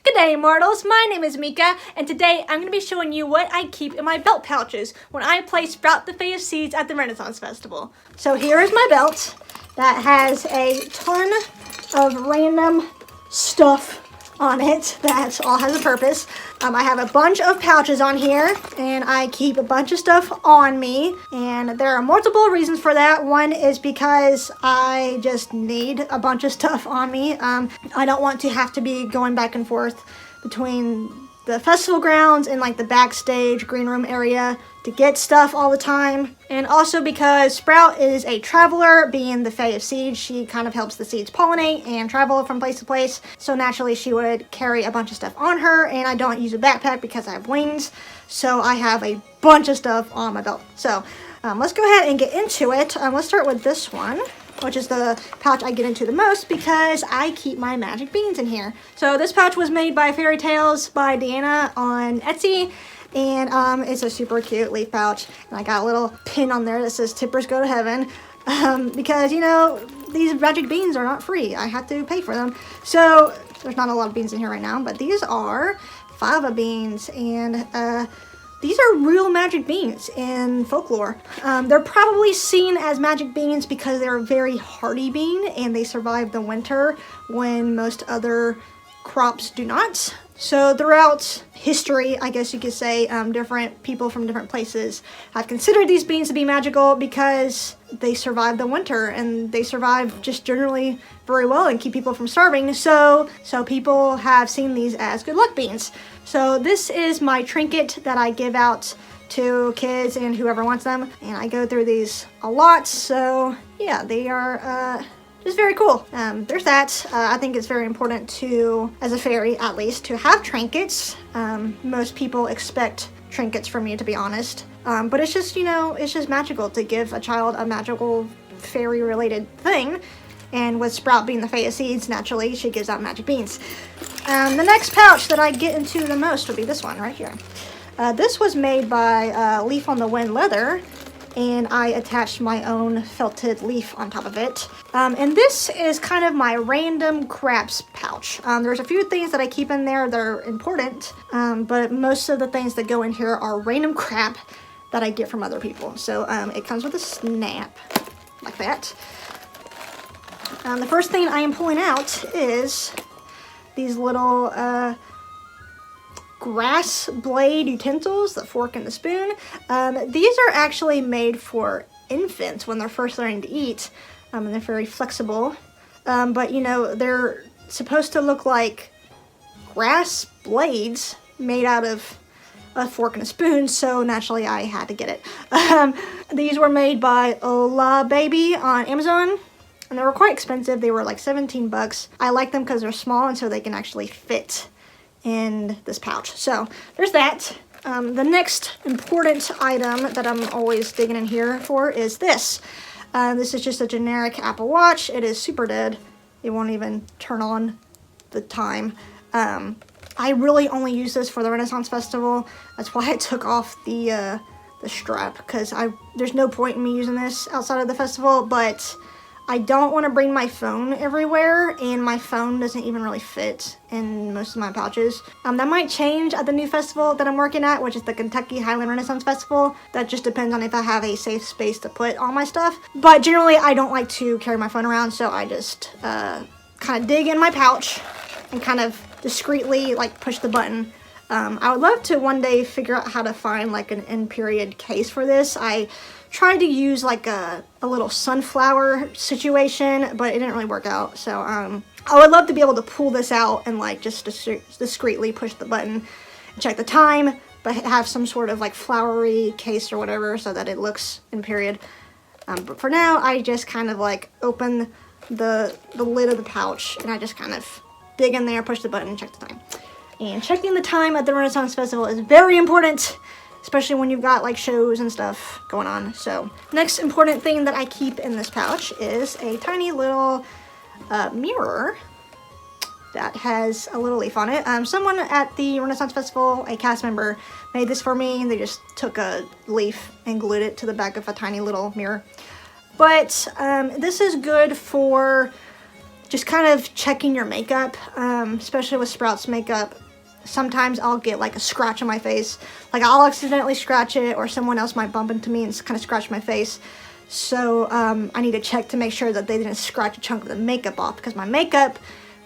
Good day, mortals. My name is Mika, and today I'm going to be showing you what I keep in my belt pouches when I play Sprout the Fae of Seeds at the Renaissance Festival. So here is my belt that has a ton of random stuff on it that all has a purpose. I have a bunch of pouches on here, and I keep a bunch of stuff on me, and there are multiple reasons for that. One is because I just need a bunch of stuff on me. I don't want to have to be going back and forth between the festival grounds and like the backstage green room area to get stuff all the time. And also because Sprout is a traveler, being the Fae of Seeds, she kind of helps the seeds pollinate and travel from place to place. So naturally she would carry a bunch of stuff on her, and I don't use a backpack because I have wings. So I have a bunch of stuff on my belt. So let's go ahead and get into it. Let's start with this one, which is the pouch I get into the most because I keep my magic beans in here. So this pouch was made by Fairy Tales by Deanna on Etsy, and it's a super cute leaf pouch. And I got a little pin on there that says "Tippers go to heaven," because you know these magic beans are not free. I have to pay for them. So there's not a lot of beans in here right now, but these are fava beans, and these are real magic beans in folklore. They're probably seen as magic beans because they're a very hardy bean and they survive the winter when most other crops do not. So throughout history, I guess you could say, different people from different places have considered these beans to be magical because they survive the winter and they survive just generally very well and keep people from starving. So people have seen these as good luck beans. So this is my trinket that I give out to kids and whoever wants them, and I go through these a lot. So yeah, they are just very cool. There's that. I think it's very important to, as a fairy at least, to have trinkets. Most people expect trinkets from you, to be honest. But it's just, you know, it's just magical to give a child a magical fairy related thing. And with Sprout being the Fae of Seeds, naturally she gives out magic beans. The next pouch that I get into the most would be this one right here. This was made by Leaf on the Wind Leather, and I attached my own felted leaf on top of it. And this is kind of my random craps pouch. There's a few things that I keep in there that are important, but most of the things that go in here are random crap that I get from other people. So it comes with a snap like that. The first thing I am pulling out is these little grass blade utensils, the fork and the spoon. These are actually made for infants when they're first learning to eat, and they're very flexible. But you know, they're supposed to look like grass blades made out of a fork and a spoon, so naturally I had to get it. These were made by Ola Baby on Amazon, and they were quite expensive. They were like 17 bucks. I like them because they're small and so they can actually fit in this pouch. So there's that. The next important item that I'm always digging in here for is this. This is just a generic Apple Watch. It is super dead. It won't even turn on the time. I really only use this for the Renaissance Festival. That's why I took off the strap, because there's no point in me using this outside of the festival, but I don't want to bring my phone everywhere, and my phone doesn't even really fit in most of my pouches. That might change at the new festival that I'm working at, which is the Kentucky Highland Renaissance Festival. That just depends on if I have a safe space to put all my stuff. But generally, I don't like to carry my phone around, so I just kind of dig in my pouch and kind of discreetly like push the button. I would love to one day figure out how to find like an end period case for this. I tried to use like a little sunflower situation, but it didn't really work out. So I would love to be able to pull this out and like just discreetly push the button and check the time, but have some sort of like flowery case or whatever so that it looks in period. But for now, I just kind of like open the lid of the pouch, and I just kind of dig in there, push the button, and check the time. And checking the time at the Renaissance Festival is very important, especially when you've got like shows and stuff going on. So next important thing that I keep in this pouch is a tiny little mirror that has a little leaf on it. Someone at the Renaissance Festival, a cast member, made this for me, and they just took a leaf and glued it to the back of a tiny little mirror. But this is good for just kind of checking your makeup, especially with Sprout's makeup. Sometimes I'll get like a scratch on my face, like I'll accidentally scratch it, or someone else might bump into me and kind of scratch my face. So I need to check to make sure that they didn't scratch a chunk of the makeup off, because my makeup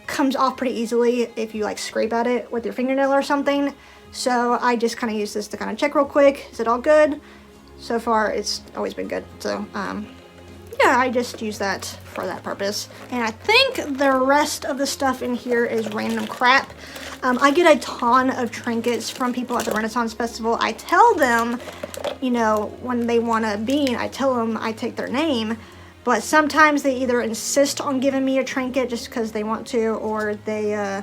comes off pretty easily if you like scrape at it with your fingernail or something. So I just kind of use this to kind of check real quick. Is it all good? So far it's always been good. So yeah, I just use that for that purpose. And I think the rest of the stuff in here is random crap. I get a ton of trinkets from people at the Renaissance Festival. I tell them, you know, when they want a bean, I tell them I take their name. But sometimes they either insist on giving me a trinket just because they want to, or they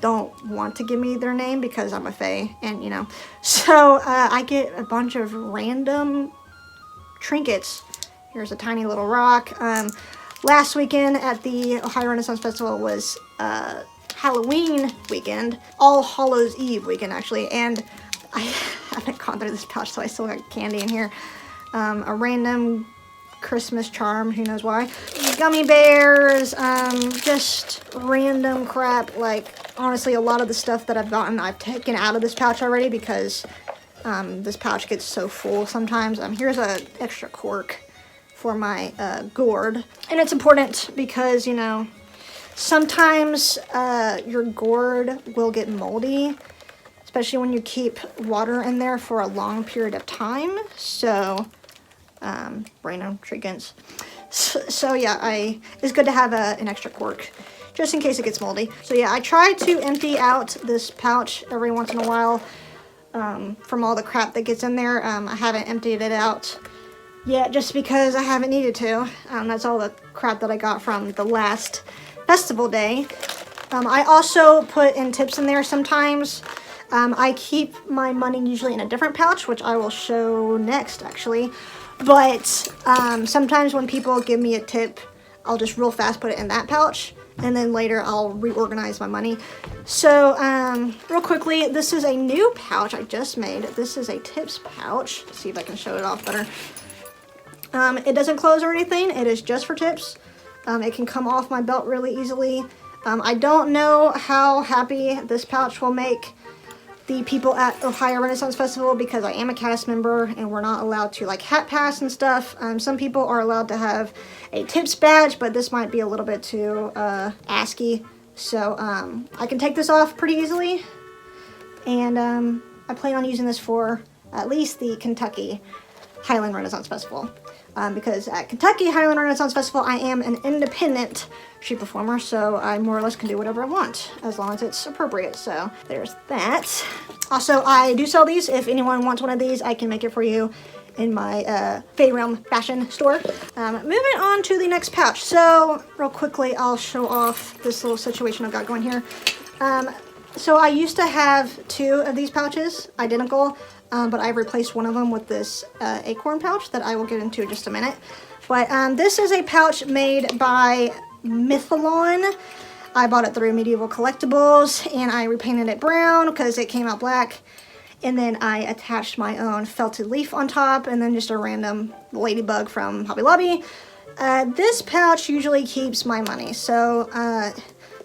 don't want to give me their name because I'm a fae, and you know. So I get a bunch of random trinkets. Here's a tiny little rock. Last weekend at the Ohio Renaissance Festival was Halloween weekend, All Hallows Eve weekend actually, and I haven't gone through this pouch, so I still got candy in here. A random Christmas charm, who knows why. Gummy bears, just random crap. Like, honestly, a lot of the stuff that I've gotten, I've taken out of this pouch already because this pouch gets so full sometimes. Here's an extra cork for my gourd. And it's important because, you know, sometimes your gourd will get moldy, especially when you keep water in there for a long period of time. So, random trinkets. So yeah, it's good to have an extra cork just in case it gets moldy. So yeah, I try to empty out this pouch every once in a while from all the crap that gets in there. I haven't emptied it out yet just because I haven't needed to. That's all the crap that I got from the last festival day. I also put in tips in there sometimes. I keep my money usually in a different pouch, which I will show next actually. But sometimes when people give me a tip, I'll just real fast put it in that pouch, and then later I'll reorganize my money. So real quickly, this is a new pouch I just made. This is a tips pouch. Let's see if I can show it off better. It doesn't close or anything. It is just for tips. It can come off my belt really easily. I don't know how happy this pouch will make the people at Ohio Renaissance Festival because I am a cast member and we're not allowed to like hat pass and stuff. Some people are allowed to have a tips badge, but this might be a little bit too ASCII. So I can take this off pretty easily, and I plan on using this for at least the Kentucky Highland Renaissance Festival. Because at Kentucky Highland Renaissance Festival, I am an independent street performer, so I more or less can do whatever I want, as long as it's appropriate. So there's that. Also, I do sell these. If anyone wants one of these, I can make it for you in my Fae Realm fashion store. Moving on to the next pouch. So real quickly, I'll show off this little situation I've got going here. So I used to have 2 of these pouches, identical. But I replaced one of them with this acorn pouch that I will get into in just a minute. But this is a pouch made by Mythalon. I bought it through Medieval Collectibles, and I repainted it brown because it came out black. And then I attached my own felted leaf on top, and then just a random ladybug from Hobby Lobby. This pouch usually keeps my money, so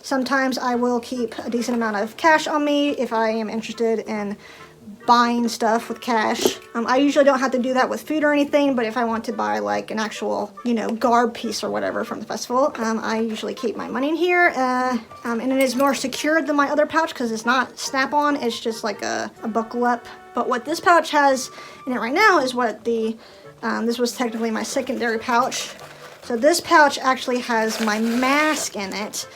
sometimes I will keep a decent amount of cash on me if I am interested in buying stuff with cash. I usually don't have to do that with food or anything, but if I want to buy like an actual, you know, garb piece or whatever from the festival, I usually keep my money in here. And it is more secured than my other pouch because it's not snap-on, it's just like a buckle up. But what this pouch has in it right now is what the, this was technically my secondary pouch. So this pouch actually has my mask in it.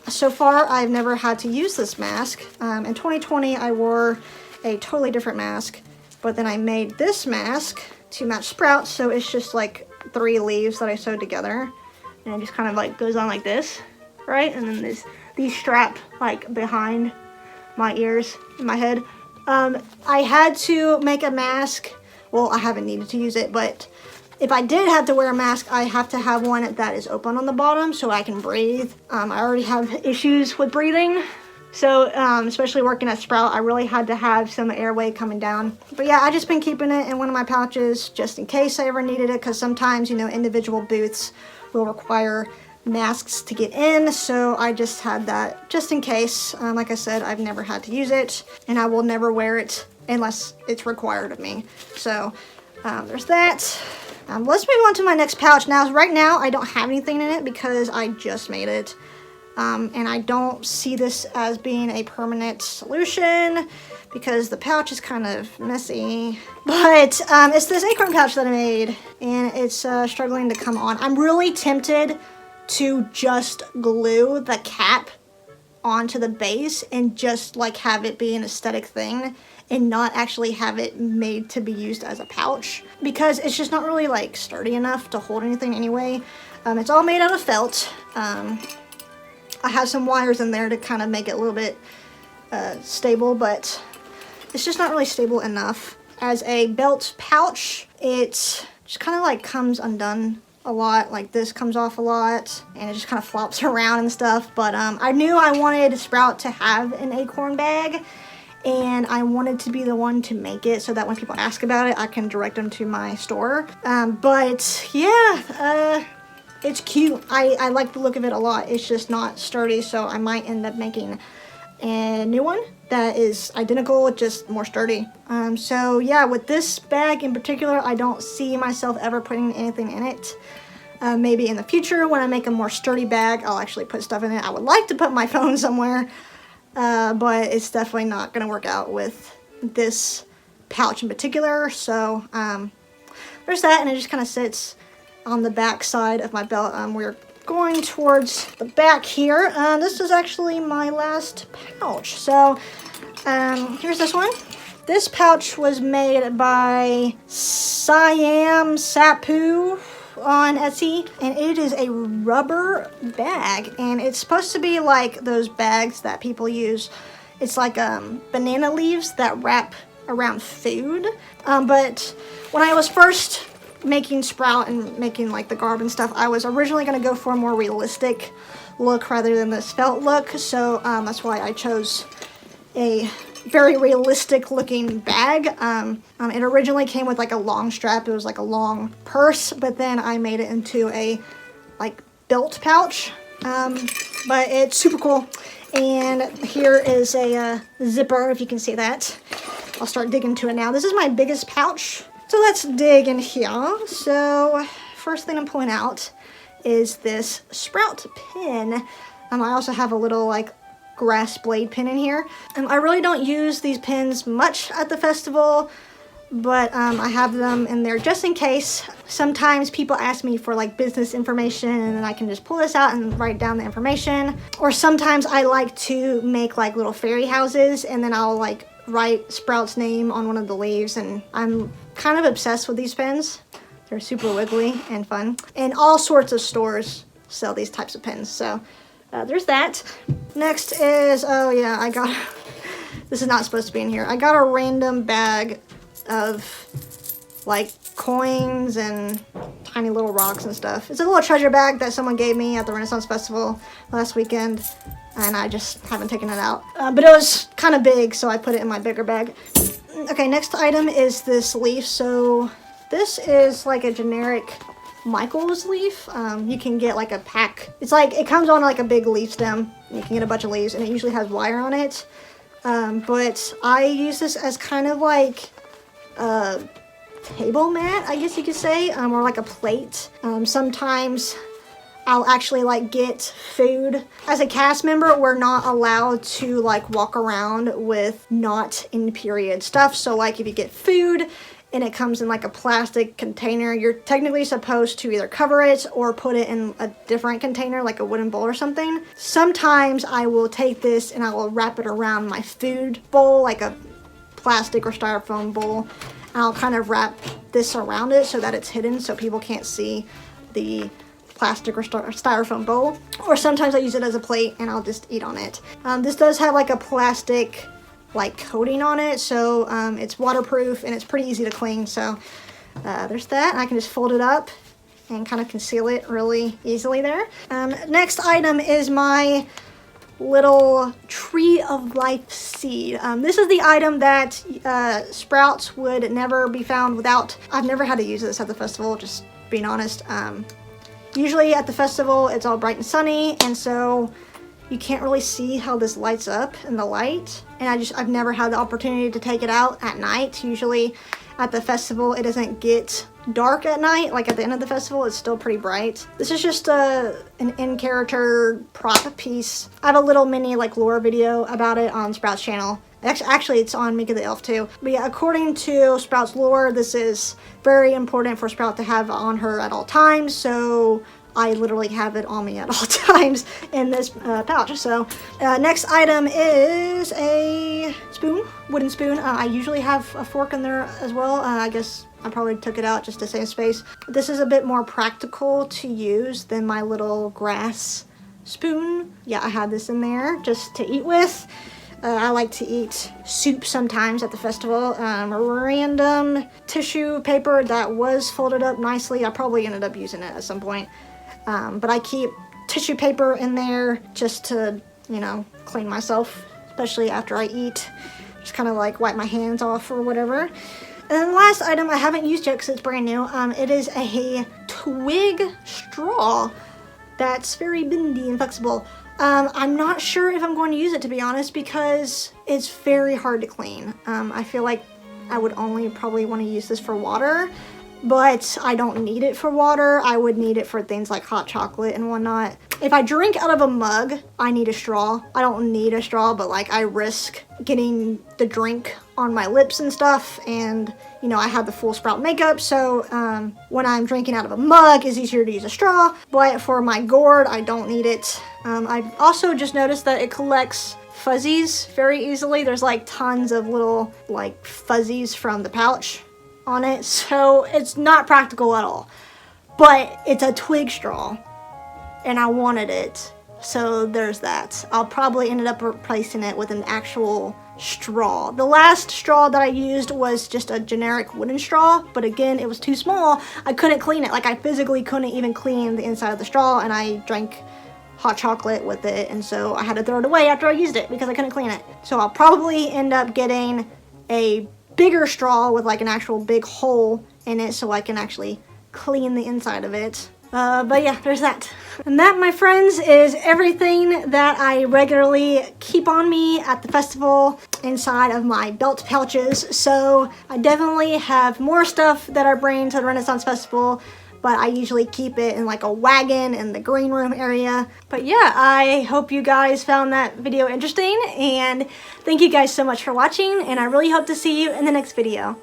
So far, I've never had to use this mask. In 2020, I wore a totally different mask, but then I made this mask to match Sprout, so it's just like 3 leaves that I sewed together, and it just kind of like goes on like this, right? And then these strap like behind my ears and my head. I had to make a mask. Well, I haven't needed to use it, but if I did have to wear a mask, I have to have one that is open on the bottom so I can breathe. I already have issues with breathing. So, especially working at Sprout, I really had to have some airway coming down. But yeah, I just been keeping it in one of my pouches just in case I ever needed it, because sometimes, you know, individual booths will require masks to get in, so I just had that just in case. Like I said, I've never had to use it, and I will never wear it unless it's required of me. So there's that. Let's move on to my next pouch. Now, right now, I don't have anything in it because I just made it. And I don't see this as being a permanent solution because the pouch is kind of messy. But it's this acorn pouch that I made, and it's struggling to come on. I'm really tempted to just glue the cap onto the base and just like have it be an aesthetic thing and not actually have it made to be used as a pouch, because it's just not really like sturdy enough to hold anything anyway. It's all made out of felt. I have some wires in there to kind of make it a little bit stable, but it's just not really stable enough. As a belt pouch, it just kind of like comes undone a lot. Like this comes off a lot and it just kind of flops around and stuff. But I knew I wanted Sprout to have an acorn bag, and I wanted to be the one to make it so that when people ask about it, I can direct them to my store. But yeah, it's cute. I like the look of it a lot. It's just not sturdy, so I might end up making a new one that is identical, just more sturdy. So yeah, with this bag in particular, I don't see myself ever putting anything in it. Maybe in the future when I make a more sturdy bag, I'll actually put stuff in it. I would like to put my phone somewhere, but it's definitely not gonna work out with this pouch in particular. So there's that, and it just kind of sits on the back side of my belt. We're going towards the back here. This is actually my last pouch. So here's this one. This pouch was made by 𝐜𝐴𝐚𝐧𝐧𝐞𝐥 on Etsy, and it is a rubber bag, and it's supposed to be like those bags that people use. It's like banana leaves that wrap around food. But when I was first making Sprout and making like the garb and stuff, I was originally going to go for a more realistic look rather than this felt look, so that's why I chose a very realistic looking bag. It originally came with like a long strap. It was like a long purse, but then I made it into a like belt pouch. But it's super cool, and here is a zipper, if you can see that. I'll start digging into it now. This is my biggest pouch. So let's dig in here. So first thing I'm pulling out is this Sprout pin. I also have a little like grass blade pin in here. I really don't use these pins much at the festival, but I have them in there just in case. Sometimes people ask me for like business information, and then I can just pull this out and write down the information. Or sometimes I like to make like little fairy houses, and then I'll like write Sprout's name on one of the leaves, and I'm kind of obsessed with these pins. They're super wiggly and fun, and all sorts of stores sell these types of pins. So there's that. Next is, oh yeah, I got, this is not supposed to be in here. I got a random bag of like coins and tiny little rocks and stuff. It's a little treasure bag that someone gave me at the Renaissance Festival last weekend, and I just haven't taken it out. But it was kind of big, so I put it in my bigger bag. Okay, next item is this leaf. So this is like a generic Michael's leaf. You can get like a pack. It's like, it comes on like a big leaf stem. You can get a bunch of leaves, and it usually has wire on it. But I use this as kind of like a table mat, I guess you could say, or like a plate. Sometimes I'll actually like get food. As a cast member, we're not allowed to like walk around with not in period stuff. So like if you get food and it comes in like a plastic container, you're technically supposed to either cover it or put it in a different container, like a wooden bowl or something. Sometimes I will take this and I will wrap it around my food bowl, like a plastic or styrofoam bowl. I'll kind of wrap this around it so that it's hidden so people can't see the plastic or styrofoam bowl. Or sometimes I use it as a plate and I'll just eat on it. This does have like a plastic like coating on it, so it's waterproof and it's pretty easy to clean. So there's that. I can just fold it up and kind of conceal it really easily there. Next item is my little tree of life seed. This is the item that Sprouts would never be found without. I've never had to use this at the festival, just being honest. Usually at the festival it's all bright and sunny, and so you can't really see how this lights up in the light, and I've never had the opportunity to take it out at night. Usually at the festival it doesn't get dark at night. Like at the end of the festival it's still pretty bright. This is just an in-character prop piece. I have a little mini like lore video about it on Sprout's channel. Actually it's on Mika the Elf too. But yeah, according to Sprout's lore, this is very important for Sprout to have on her at all times, so I literally have it on me at all times in this pouch. So next item is a spoon, wooden spoon. I usually have a fork in there as well. I guess I probably took it out just to save space. This is a bit more practical to use than my little grass spoon. Yeah, I have this in there just to eat with. I like to eat soup sometimes at the festival. Random tissue paper that was folded up nicely. I probably ended up using it at some point. But I keep tissue paper in there just to, you know, clean myself, especially after I eat. Just kind of like wipe my hands off or whatever. And then the last item I haven't used yet because it's brand new. It is a twig straw that's very bendy and flexible. I'm not sure if I'm going to use it, to be honest, because it's very hard to clean. I feel like I would only probably want to use this for water, but I don't need it for water. I would need it for things like hot chocolate and whatnot. If I drink out of a mug, I need a straw. I don't need a straw, but like I risk getting the drink on my lips and stuff, and you know, I have the full Sprout makeup, so when I'm drinking out of a mug, it's easier to use a straw, but for my gourd, I don't need it. I've also just noticed that it collects fuzzies very easily. There's like tons of little like fuzzies from the pouch on it, so it's not practical at all. But it's a twig straw, and I wanted it, so there's that. I'll probably end up replacing it with an actual straw. The last straw that I used was just a generic wooden straw, but again, it was too small. I couldn't clean it. Like I physically couldn't even clean the inside of the straw, and I drank hot chocolate with it, and so I had to throw it away after I used it because I couldn't clean it. So I'll probably end up getting a bigger straw with like an actual big hole in it so I can actually clean the inside of it. But yeah, there's that. And that, my friends, is everything that I regularly keep on me at the festival inside of my belt pouches. So I definitely have more stuff that I bring to the Renaissance Festival, but I usually keep it in like a wagon in the green room area. But yeah, I hope you guys found that video interesting, and thank you guys so much for watching, and I really hope to see you in the next video.